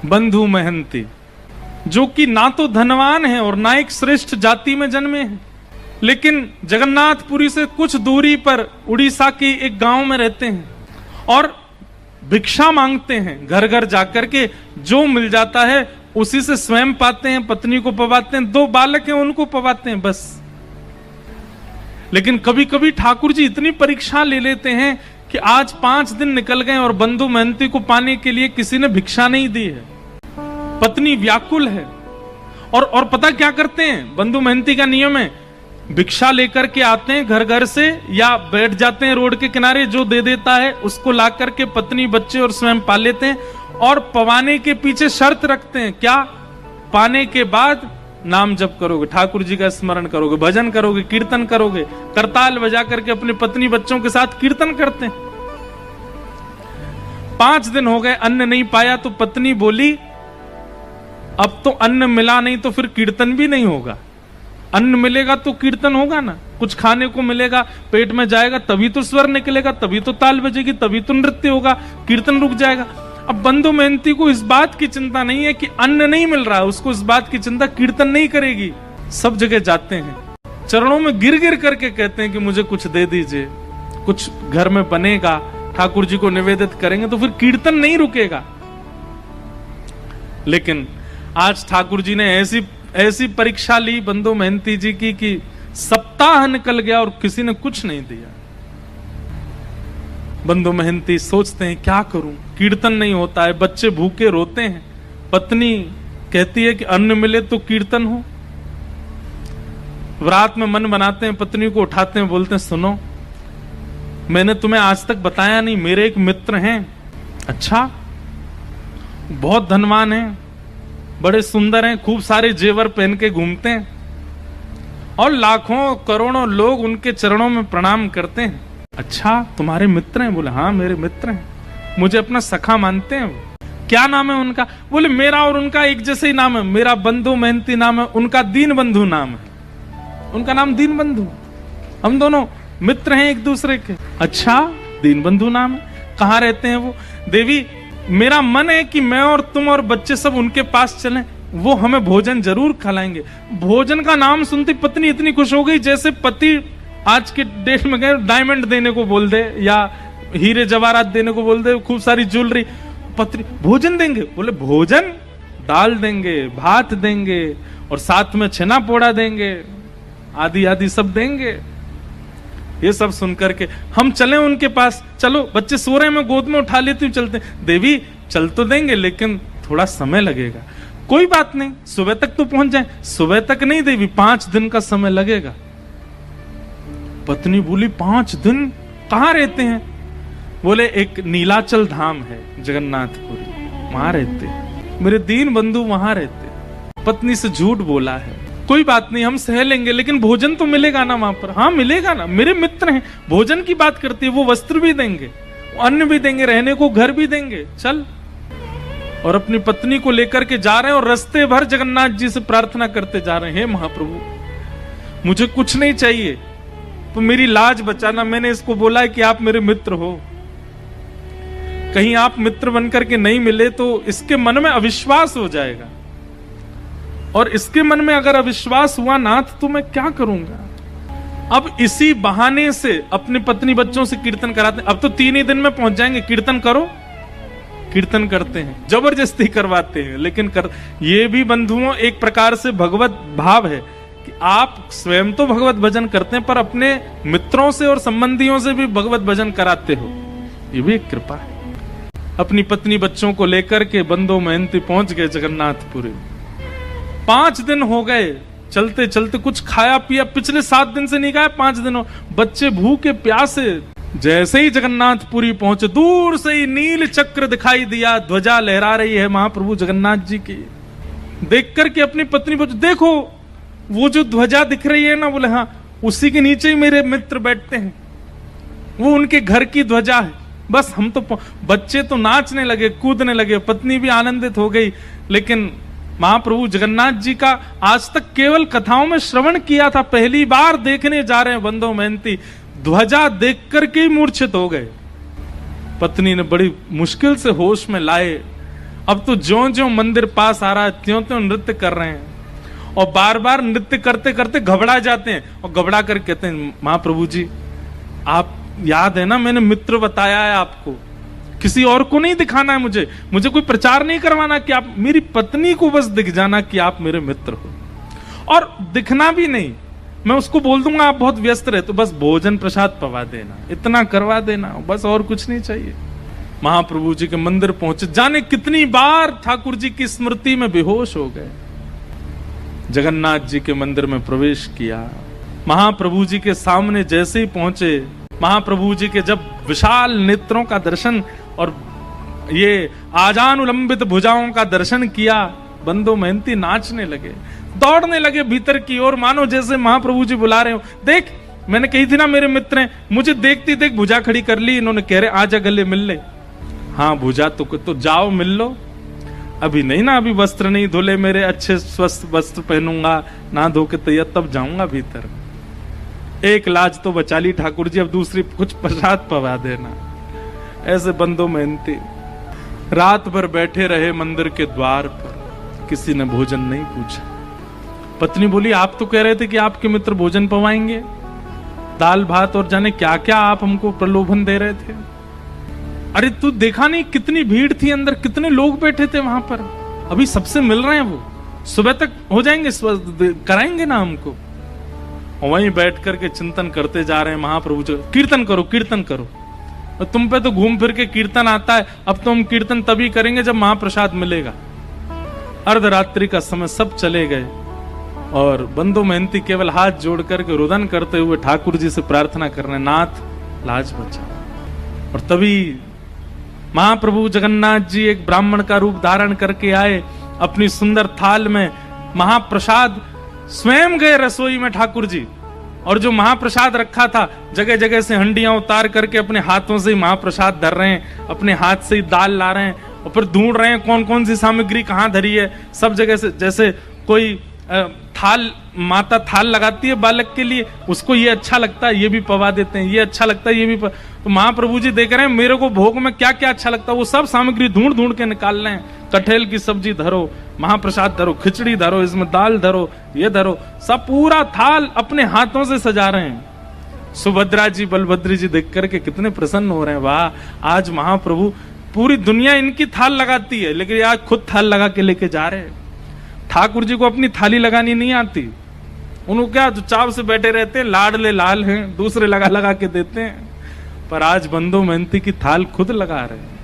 बंधु महंती, जो कि ना तो धनवान है और ना एक श्रेष्ठ जाति में जन्मे हैं, लेकिन जगन्नाथपुरी से कुछ दूरी पर उड़ीसा के एक गांव में रहते हैं और भिक्षा मांगते हैं। घर घर जाकर के जो मिल जाता है उसी से स्वयं पाते हैं, पत्नी को पवाते हैं, 2 बालक हैं उनको पवाते हैं बस। लेकिन कभी कभी ठाकुर जी इतनी परीक्षा ले लेते हैं कि आज 5 दिन निकल गए और बंधु महंती को पाने के लिए किसी ने भिक्षा नहीं दी है। पत्नी व्याकुल है और पता क्या करते हैं, बंधु महंती का नियम है, भिक्षा लेकर के आते हैं घर घर से या बैठ जाते हैं रोड के किनारे, जो दे देता है उसको ला करके पत्नी बच्चे और स्वयं पा लेते हैं। और पवाने के पीछे शर्त रखते हैं, क्या? पाने के बाद नाम जप करोगे, ठाकुर जी का स्मरण करोगे, भजन करोगे, कीर्तन करोगे। करताल बजा करके अपनी पत्नी बच्चों के साथ कीर्तन करते हैं। 5 दिन हो गए, अन्न नहीं पाया तो पत्नी बोली, अब तो अन्न मिला नहीं तो फिर कीर्तन भी नहीं होगा। अन्न मिलेगा तो कीर्तन होगा ना, कुछ खाने को मिलेगा, पेट में जाएगा तभी तो स्वर निकलेगा, तभी तो ताल बजेगी, तभी तो नृत्य होगा, कीर्तन रुक जाएगा। अब बंधु महंती को इस बात की चिंता नहीं है कि अन्न नहीं मिल रहा है, उसको इस बात की चिंता कीर्तन नहीं करेगी। सब जगह जाते हैं, चरणों में गिर गिर करके कहते हैं कि मुझे कुछ दे दीजिए, कुछ घर में बनेगा, ठाकुर जी को निवेदित करेंगे तो फिर कीर्तन नहीं रुकेगा। लेकिन आज ठाकुर जी ने ऐसी परीक्षा ली बंधु महंती जी की कि सप्ताह निकल गया और किसी ने कुछ नहीं दिया। बंधु महंती सोचते हैं क्या करूं, कीर्तन नहीं होता है, बच्चे भूखे रोते हैं, पत्नी कहती है कि अन्न मिले तो कीर्तन हो। रात में मन बनाते हैं, पत्नी को उठाते हैं, बोलते हैं सुनो, मैंने तुम्हें आज तक बताया नहीं, मेरे एक मित्र हैं, अच्छा बहुत धनवान हैं, बड़े सुंदर हैं, खूब सारे जेवर पहन के घूमते हैं और लाखों करोड़ों लोग उनके चरणों में प्रणाम करते हैं। अच्छा तुम्हारे मित्र हैं? बोले हाँ मेरे मित्र हैं, मुझे अपना सखा मानते हैं। क्या नाम है उनका? बोले मेरा और उनका एक जैसे ही नाम है, मेरा बंधु महंती नाम है, उनका दीन बंधु नाम है, उनका नाम दीन बंधु, हम दोनों मित्र हैं एक दूसरे के। अच्छा दीन बंधु नाम है, कहाँ रहते हैं वो? देवी मेरा मन है कि मैं और तुम और बच्चे सब उनके पास चलें, वो हमें भोजन जरूर खिलाएंगे। भोजन का नाम सुनती पत्नी इतनी खुश हो गई जैसे पति आज के डेट में गए डायमंड देने को बोल दे या हीरे जवाहरात देने को बोल दे, खूब सारी ज्वेलरी। पत्नी भोजन देंगे? बोले भोजन, दाल देंगे, भात देंगे और साथ में छेना पोड़ा देंगे, आदि आदि सब देंगे। ये सब सुनकर के हम चले उनके पास, चलो बच्चे सो रहे हैं, मैं गोद में उठा लेती हूँ, चलते। देवी चल तो देंगे लेकिन थोड़ा समय लगेगा। कोई बात नहीं, सुबह तक तो पहुंच जाए। सुबह तक नहीं देवी, 5 दिन का समय लगेगा। पत्नी बोली 5 दिन? कहाँ रहते हैं? बोले एक नीलाचल धाम है जगन्नाथपुरी, वहां रहते, मेरे दीन बंधु वहां रहते। पत्नी से झूठ बोला है, कोई बात नहीं हम सह लेंगे, लेकिन भोजन तो मिलेगा ना वहां पर? हाँ मिलेगा ना, मेरे मित्र हैं। भोजन की बात करती है, वो वस्त्र भी देंगे, अन्न भी देंगे, रहने को घर भी देंगे, चल। और अपनी पत्नी को लेकर के जा रहे हैं और रास्ते भर जगन्नाथ जी से प्रार्थना करते जा रहे हैं, हे महाप्रभु मुझे कुछ नहीं चाहिए तो मेरी लाज बचाना, मैंने इसको बोला है कि आप मेरे मित्र हो, कहीं आप मित्र बनकर के नहीं मिले तो इसके मन में अविश्वास हो जाएगा, और इसके मन में अगर अविश्वास हुआ नाथ तो मैं क्या करूंगा। अब इसी बहाने से अपनी पत्नी बच्चों से कीर्तन कराते हैं। अब तो 3 ही दिन में पहुंच जाएंगे, कीर्तन करो। कीर्तन करते हैं, जबरदस्ती करवाते हैं, लेकिन ये भी बंधुओं एक प्रकार से भगवत भाव है कि आप स्वयं तो भगवत भजन करते हैं पर अपने मित्रों से और संबंधियों से भी भगवत भजन कराते हो, ये भी एक कृपा है। अपनी पत्नी बच्चों को लेकर के बंधु महंती पहुंच गए जगन्नाथपुरी। 5 दिन हो गए चलते चलते, कुछ खाया पिया पिछले 7 दिन से नहीं खाया, 5 दिनों, बच्चे भूखे प्यासे। जैसे ही जगन्नाथपुरी पहुंचे, दूर से ही नील चक्र दिखाई दिया, ध्वजा लहरा रही है महाप्रभु जगन्नाथ जी की। देख करके अपनी पत्नी पूछे, देखो वो जो ध्वजा दिख रही है ना? बोले हाँ, उसी के नीचे ही मेरे मित्र बैठते हैं, वो उनके घर की ध्वजा है। बस हम तो, बच्चे तो नाचने लगे, कूदने लगे, पत्नी भी आनंदित हो गई। लेकिन महाप्रभु जगन्नाथ जी का आज तक केवल कथाओं में श्रवण किया था, पहली बार देखने जा रहे हैं बंधु महंती। ध्वजा देख करके ही मूर्छित हो गए। पत्नी ने बड़ी मुश्किल से होश में लाए अब तो ज्यों ज्यों मंदिर पास आ रहा है त्यों त्यों नृत्य कर रहे हैं, और बार बार नृत्य करते करते घबरा जाते हैं और घबरा कर कहते हैं महाप्रभु जी आप याद है ना, मैंने मित्र बताया है आपको, किसी और को नहीं दिखाना है, मुझे कोई प्रचार नहीं करवाना कि आप, मेरी पत्नी को बस दिख जाना कि आप मेरे मित्र हो, और दिखना भी नहीं, मैं उसको बोल दूंगा आप बहुत व्यस्त रहे तो बस भोजन प्रसाद पवा देना, इतना करवा देना, बस और कुछ नहीं चाहिए। महाप्रभु जी के मंदिर पहुंचे, जाने कितनी बार ठाकुर जी की स्मृति में बेहोश हो गए। जगन्नाथ जी के मंदिर में प्रवेश किया, महाप्रभु जी के सामने जैसे ही पहुंचे, महाप्रभु जी के जब विशाल नेत्रों का दर्शन और ये आजानुलंबित भुजाओं का दर्शन किया, बंदो मेहनती नाचने लगे, दौड़ने लगे भीतर की ओर, मानो जैसे महाप्रभु जी बुला रहे हो। देख मैंने कही थी ना मेरे मित्र हैं, मुझे देखती देख भुजा खड़ी कर ली इन्होंने, कह रहे आजा गले मिल ले। हाँ भुजा तो जाओ मिल लो, अभी नहीं ना, अभी वस्त्र नहीं धुले मेरे, अच्छे स्वस्थ वस्त्र पहनूंगा, ना धो के तैयार तब जाऊंगा भीतर। एक लाज तो बचा ली ठाकुर जी, अब दूसरी कुछ प्रसाद पवा देना। ऐसे बंदो मेहनती रात भर बैठे रहे मंदिर के द्वार पर, किसी ने भोजन नहीं पूछा। पत्नी बोली आप तो कह रहे थे कि आपके मित्र भोजन पवाएंगे, दाल भात और जाने क्या क्या आप हमको प्रलोभन दे रहे थे। अरे तू देखा नहीं कितनी भीड़ थी अंदर, कितने लोग बैठे थे वहां पर, अभी सबसे मिल रहे हैं, वो सुबह तक हो जाएंगे, कराएंगे ना हमको। और वहीं बैठ करके चिंतन करते जा रहे हैं महाप्रभु जी, कीर्तन करो कीर्तन करो, और तुम पे तो घूम फिर के कीर्तन आता है, अब तो हम कीर्तन तभी करेंगे जब महाप्रसाद मिलेगा। अर्धरात्रि का समय सब चले गए और बंदो मेहनती केवल हाथ जोड़ करके रुदन करते हुए ठाकुर जी से प्रार्थना कर रहे, नाथ लाज बचा। और तभी महाप्रभु जगन्नाथ जी एक ब्राह्मण का रूप धारण करके आए, अपनी सुंदर थाल में महाप्रसाद स्वयं गए रसोई में ठाकुर जी, और जो महाप्रसाद रखा था जगह जगह से हंडियां उतार करके अपने हाथों से ही महाप्रसाद धर रहे हैं, अपने हाथ से ही दाल ला रहे हैं, और फिर ढूंढ रहे हैं कौन कौन सी सामग्री कहां धरी है। सब जगह से, जैसे कोई थाल, माता थाल लगाती है बालक के लिए, उसको ये अच्छा लगता है ये भी पवा देते हैं, ये अच्छा लगता है ये भी तो महाप्रभु जी देख रहे हैं मेरे को भोग में क्या क्या अच्छा लगता है, वो सब सामग्री ढूंढ ढूंढ के निकाल रहे हैं। कटहल की सब्जी धरो, महाप्रसाद धरो, खिचड़ी धरो, इसमें दाल धरो, ये धरो, सब पूरा थाल अपने हाथों से सजा रहे हैं। सुभद्रा जी बलभद्र जी देख करके कितने प्रसन्न हो रहे हैं, वाह आज महाप्रभु, पूरी दुनिया इनकी थाल लगाती है लेकिन आज खुद थाल लगा के लेके जा रहे हैं। ठाकुर जी को अपनी थाली लगानी नहीं आती, उनको क्या चुपचाप से बैठे रहते हैं, लाडले लाल हैं, दूसरे लगा लगा के देते हैं, पर आज बंदो मेहनती की थाल खुद लगा रहे हैं।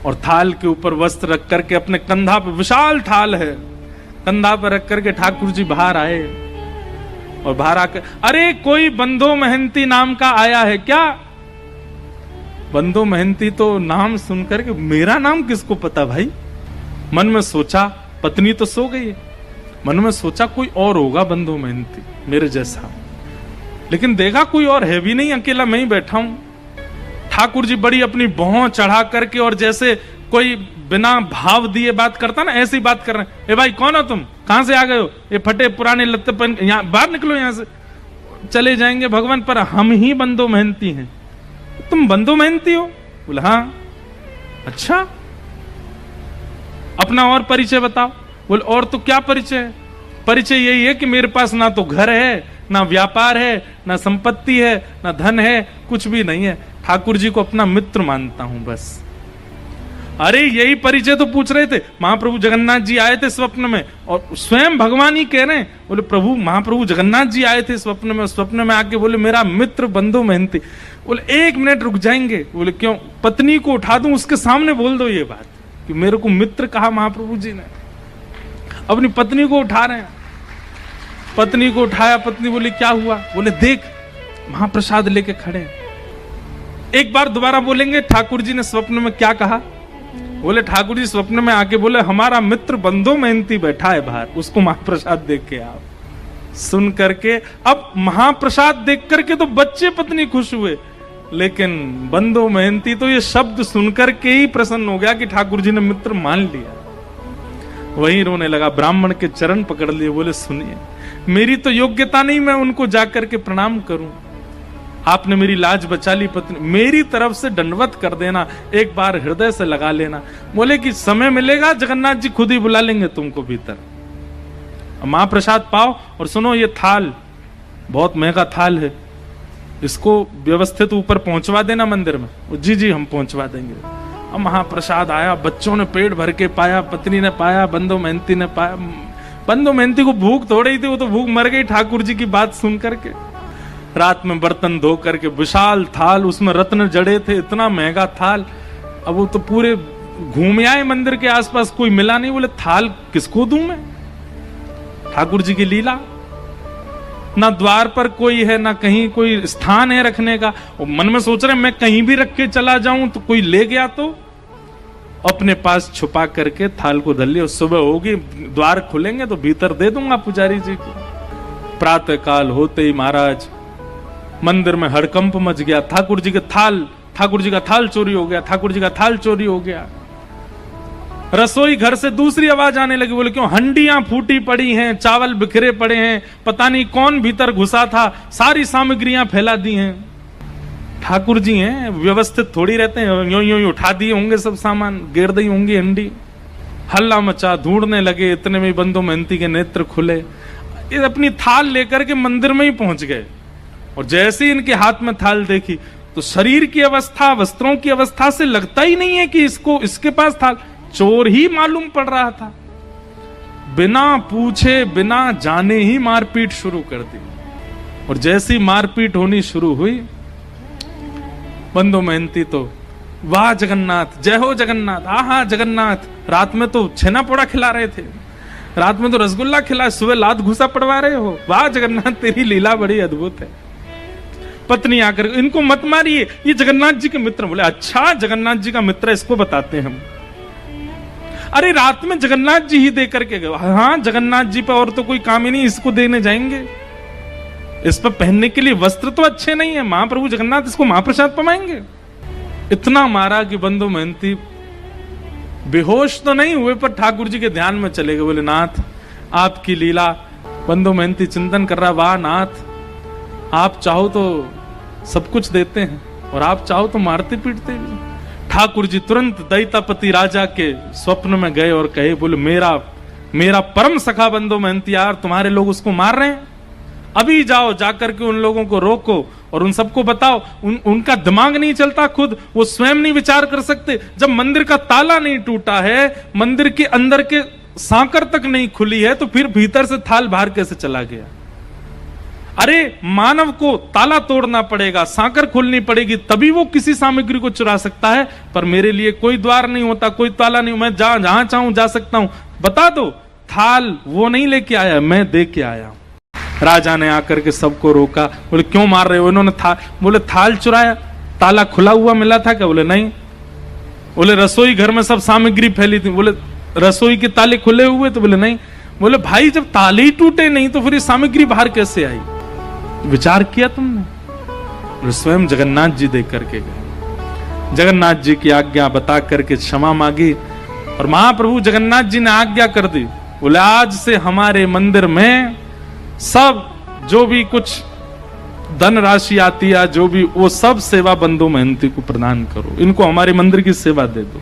और थाल के ऊपर वस्त्र रख करके अपने कंधा पे, विशाल थाल है, कंधा पर रख करके ठाकुर जी बाहर आए, और बाहर आकर अरे कोई बंदो मेहनती नाम का आया है क्या? बंदो मेहनती तो नाम सुनकर के, मेरा नाम किसको पता भाई? मन में सोचा, पत्नी तो सो गई है, मन में सोचा कोई और होगा बंदो मेहनती मेरे जैसा, लेकिन देखा कोई और है भी नहीं, अकेला मैं ही बैठा हूं। ठाकुर जी बड़ी अपनी भौं चढ़ा करके, और जैसे कोई बिना भाव दिए बात करता ना, ऐसी बात कर रहे हैं, ए भाई कौन हो तुम, कहां से आ गए हो, ये फटे पुराने लत्ते पहन, यहाँ बाहर निकलो, यहां से चले जाएंगे भगवान, पर हम ही बंदो मेहनती हैं। तुम बंदो मेहनती हो? बोला हाँ। अच्छा अपना और परिचय बताओ। बोले और तो क्या परिचय है? परिचय यही है कि मेरे पास ना तो घर है, ना व्यापार है, ना संपत्ति है, ना धन है, कुछ भी नहीं है, ठाकुर जी को अपना मित्र मानता हूं बस। अरे यही परिचय तो पूछ रहे थे, महाप्रभु जगन्नाथ जी आए थे स्वप्न में, और स्वयं भगवान ही कह रहे हैं, बोले प्रभु महाप्रभु जगन्नाथ जी आए थे स्वप्न में, स्वप्न में आके बोले मेरा मित्र बंदो मेहनती। बोले एक मिनट रुक जाएंगे? बोले क्यों? पत्नी को उठा दूं उसके सामने बोल दो ये बात कि मेरे को मित्र कहा महाप्रभु जी ने। अपनी पत्नी को उठा रहे हैं, पत्नी को उठाया, पत्नी बोली क्या हुआ? बोले देख महाप्रसाद लेके खड़े हैं। एक बार दोबारा बोलेंगे ठाकुर जी ने स्वप्न में क्या कहा? बोले ठाकुर जी स्वप्न में आके बोले हमारा मित्र बंदो मेहनती बैठा है बाहर, उसको महाप्रसाद देख के आप। सुन करके अब महाप्रसाद देख करके तो बच्चे पत्नी खुश हुए, लेकिन बंदो मेहनती तो ये शब्द सुनकर के ही प्रसन्न हो गया कि ठाकुर जी ने मित्र मान लिया। वहीं रोने लगा, ब्राह्मण के चरण पकड़ लिए, बोले सुनिए मेरी तो योग्यता नहीं मैं उनको जाकर के प्रणाम करूं, आपने मेरी लाज बचा ली पत्नी, मेरी तरफ से दंडवत कर देना, एक बार हृदय से लगा लेना। बोले कि समय मिलेगा जगन्नाथ जी खुद ही बुला लेंगे तुमको भीतर, महाप्रसाद पाओ। और सुनो, ये थाल बहुत महंगा थाल है, इसको व्यवस्थित ऊपर पहुंचवा देना मंदिर में। जी जी हम पहुंचवा देंगे। अब महाप्रसाद आया, बच्चों ने पेट भर के पाया, पत्नी ने पाया, बंधु मेहंती ने पाया। बंधु मेहंती को भूख थोड़ी थी, वो तो भूख मर गई ठाकुर जी की बात सुन करके। रात में बर्तन धो करके विशाल थाल, उसमें रत्न जड़े थे, इतना महंगा थाल। अब वो तो पूरे घूम आए मंदिर के आसपास, कोई मिला नहीं। बोले थाल किसको दूं मैं? ठाकुर जी की लीला, ना द्वार पर कोई है, ना कहीं कोई स्थान है रखने का। और मन में सोच रहे मैं कहीं भी रख के चला जाऊं तो कोई ले गया तो अपने पास छुपा करके थाल को धर लिया। सुबह होगी, द्वार खुलेंगे तो भीतर दे दूंगा पुजारी जी को। प्रातः काल होते ही महाराज मंदिर में हड़कंप मच गया। ठाकुर जी का थाल चोरी हो गया, ठाकुर जी का थाल चोरी हो गया। रसोई घर से दूसरी आवाज आने लगी। बोले क्यों? हंडियां फूटी पड़ी हैं, चावल बिखरे पड़े हैं, पता नहीं कौन भीतर घुसा था, सारी सामग्रियां फैला दी हैं। ठाकुर जी हैं, व्यवस्थित थोड़ी रहते हैं, यूं यूं उठा दिए होंगे सब सामान, गिर दी होंगी हंडी। हल्ला मचा, ढूंढने लगे। इतने में बंधु मेहंती के नेत्र खुले, ये अपनी थाल लेकर के मंदिर में ही पहुंच गए। और जैसे ही इनके हाथ में थाल देखी तो शरीर की अवस्था, वस्त्रों की अवस्था से लगता ही नहीं है कि इसके पास थाल, चोर ही मालूम पड़ रहा था। बिना पूछे बिना जाने ही मारपीट शुरू कर दी। और जैसी मारपीट होनी शुरू हुई, बंधु मेहंती तो वाह जगन्नाथ, जय हो जगन्नाथ, आहा जगन्नाथ, रात में तो छेना पोड़ा खिला रहे थे, रात में तो रसगुल्ला खिला, सुबह लात घुसा पड़वा रहे हो, वाह जगन्नाथ तेरी लीला बड़ी अद्भुत है। पत्नी आकर इनको मत मारिए, ये जगन्नाथ जी के मित्र। बोले अच्छा जगन्नाथ जी का मित्र, इसको बताते हैं हम। अरे रात में जगन्नाथ जी ही दे करके गए। हाँ जगन्नाथ जी पे और तो कोई काम ही नहीं, इसको देने जाएंगे। इस पर पहनने के लिए वस्त्र तो अच्छे नहीं है, महाप्रभु जगन्नाथ इसको महाप्रसाद पमाएंगे। इतना मारा कि बंधु मेहंती बेहोश तो नहीं हुए पर ठाकुर जी के ध्यान में चले गए। बोले नाथ आपकी लीला। बंधु मेहंती चिंतन कर रहा, वाह नाथ आप चाहो तो सब कुछ देते हैं और आप चाहो तो मारते पीटते भी। ठाकुर जी तुरंत दैतापति राजा के स्वप्न में गए और कहे, बोले मेरा परम सखा बंधु मेहंती यार, तुम्हारे लोग उसको मार रहे हैं, अभी जाओ जाकर के उन लोगों को रोको और उन सबको बताओ। उनका दिमाग नहीं चलता, खुद वो स्वयं नहीं विचार कर सकते। जब मंदिर का ताला नहीं टूटा है, मंदिर के अंदर के सांकर तक नहीं खुली है, तो फिर भीतर से थाल बाहर कैसे चला गया? अरे मानव को ताला तोड़ना पड़ेगा, सांकर खोलनी पड़ेगी, तभी वो किसी सामग्री को चुरा सकता है। पर मेरे लिए कोई द्वार नहीं होता, कोई ताला नहीं, मैं जहां चाहूं जा सकता हूं। बता दो, थाल वो नहीं लेके आया, मैं दे के आया। राजा ने आकर के सबको रोका। बोले क्यों मार रहे हो? इन्होंने बोले थाल चुराया, ताला खुला हुआ मिला था क्या? बोले नहीं। बोले रसोई घर में सब सामग्री फैली थी। बोले रसोई के ताले खुले हुए? तो बोले नहीं। बोले भाई जब ताले ही टूटे नहीं तो फिर ये सामग्री बाहर कैसे आई? विचार किया तुमने? स्वयं जगन्नाथ जी देख करके गए, जगन्नाथ जी की आज्ञा बता करके क्षमा मांगी और महाप्रभु जगन्नाथ जी ने आज्ञा कर दी। बोले आज से हमारे मंदिर में सब जो भी कुछ धन राशि आती है, जो भी वो सब सेवा बंधु मेहंती को प्रदान करो, इनको हमारे मंदिर की सेवा दे दो।